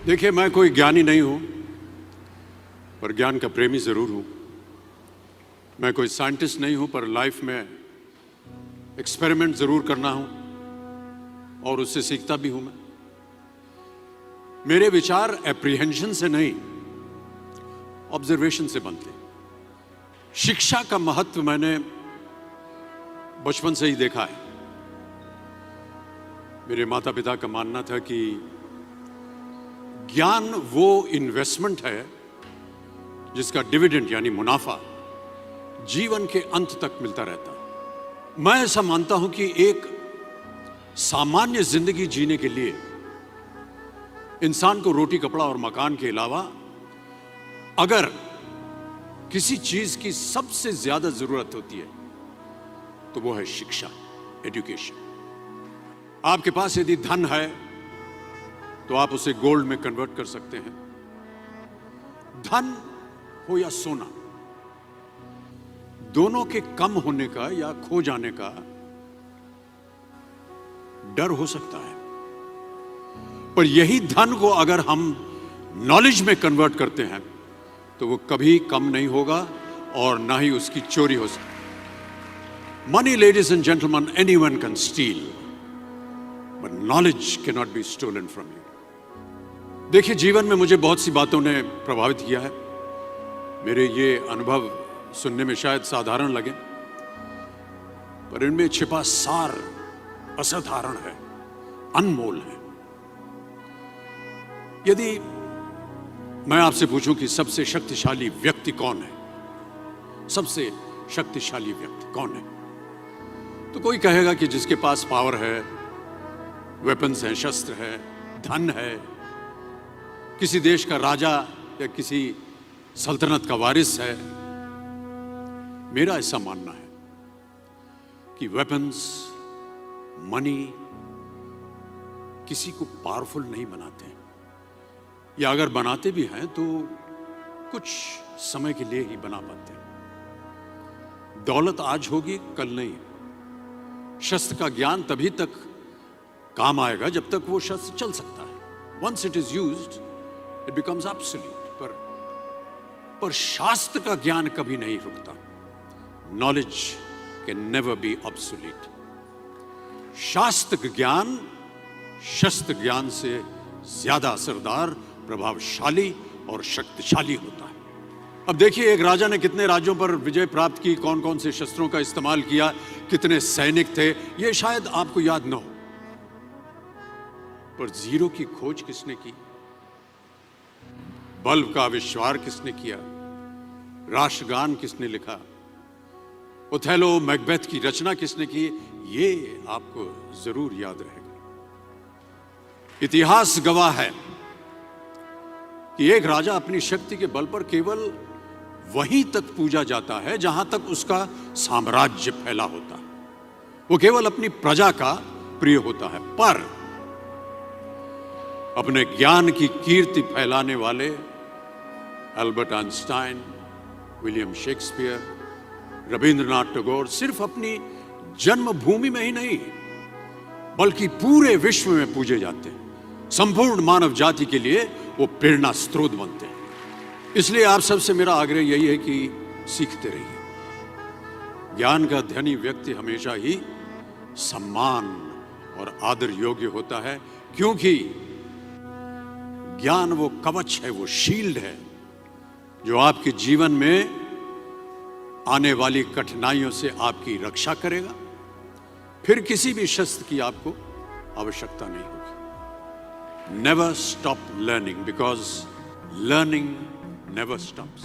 देखिए, मैं कोई ज्ञानी नहीं हूं, पर ज्ञान का प्रेमी जरूर हूं। मैं कोई साइंटिस्ट नहीं हूं, पर लाइफ में एक्सपेरिमेंट जरूर करना हूं और उससे सीखता भी हूं। मेरे विचार एप्रीहेंशन से नहीं, ऑब्जर्वेशन से बनते। शिक्षा का महत्व मैंने बचपन से ही देखा है। मेरे माता पिता का मानना था कि ज्ञान वो इन्वेस्टमेंट है जिसका डिविडेंड यानी मुनाफा जीवन के अंत तक मिलता रहता है। मैं ऐसा मानता हूं कि एक सामान्य जिंदगी जीने के लिए इंसान को रोटी कपड़ा और मकान के अलावा अगर किसी चीज की सबसे ज्यादा जरूरत होती है तो वो है शिक्षा, एजुकेशन। आपके पास यदि धन है तो आप उसे गोल्ड में कन्वर्ट कर सकते हैं। धन हो या सोना, दोनों के कम होने का या खो जाने का डर हो सकता है, पर यही धन को अगर हम नॉलेज में कन्वर्ट करते हैं तो वो कभी कम नहीं होगा और ना ही उसकी चोरी हो सकती। Money, ladies and gentleman, anyone can steal, but knowledge can not be stolen from you. देखिए, जीवन में मुझे बहुत सी बातों ने प्रभावित किया है। मेरे ये अनुभव सुनने में शायद साधारण लगे, पर इनमें छिपा सार असाधारण है, अनमोल है। यदि मैं आपसे पूछूं कि सबसे शक्तिशाली व्यक्ति कौन है, सबसे शक्तिशाली व्यक्ति कौन है, तो कोई कहेगा कि जिसके पास पावर है, वेपन्स हैं, शस्त्र है, धन है, किसी देश का राजा या किसी सल्तनत का वारिस है। मेरा ऐसा मानना है कि वेपन्स, मनी किसी को पावरफुल नहीं बनाते, या अगर बनाते भी हैं तो कुछ समय के लिए ही बना पाते हैं। दौलत आज होगी, कल नहीं। शस्त्र का ज्ञान तभी तक काम आएगा जब तक वो शस्त्र चल सकता है। Once it is used it becomes absolute. पर शास्त्र का ज्ञान कभी नहीं रुकता। Knowledge can never be obsolete. शास्त्र ज्ञान शस्त्र ज्ञान से ज्यादा असरदार, प्रभावशाली और शक्तिशाली होता है। अब देखिए, एक राजा ने कितने राज्यों पर विजय प्राप्त की, कौन कौन से शस्त्रों का इस्तेमाल किया, कितने सैनिक थे, यह शायद आपको याद न हो, पर जीरो की खोज किसने की, बल्ब का आविष्कार किसने किया, राष्ट्रगान किसने लिखा, ओथेलो, मैकबेथ की रचना किसने की, ये आपको जरूर याद रहेगा। इतिहास गवाह है कि एक राजा अपनी शक्ति के बल पर केवल वहीं तक पूजा जाता है जहां तक उसका साम्राज्य फैला होता है। वो केवल अपनी प्रजा का प्रिय होता है। पर अपने ज्ञान की कीर्ति फैलाने वाले Albert Einstein, William Shakespeare, Rabindranath Tagore सिर्फ अपनी जन्मभूमि में ही नहीं बल्कि पूरे विश्व में पूजे जाते हैं। संपूर्ण मानव जाति के लिए वो प्रेरणा स्रोत बनते हैं। इसलिए आप सबसे मेरा आग्रह यही है कि सीखते रहिए। ज्ञान का धनी व्यक्ति हमेशा ही सम्मान और आदर योग्य होता है, क्योंकि ज्ञान वो कवच है, वो शील्ड है जो आपके जीवन में आने वाली कठिनाइयों से आपकी रक्षा करेगा। फिर किसी भी शस्त्र की आपको आवश्यकता नहीं होगी। Never stop learning, because learning never stops.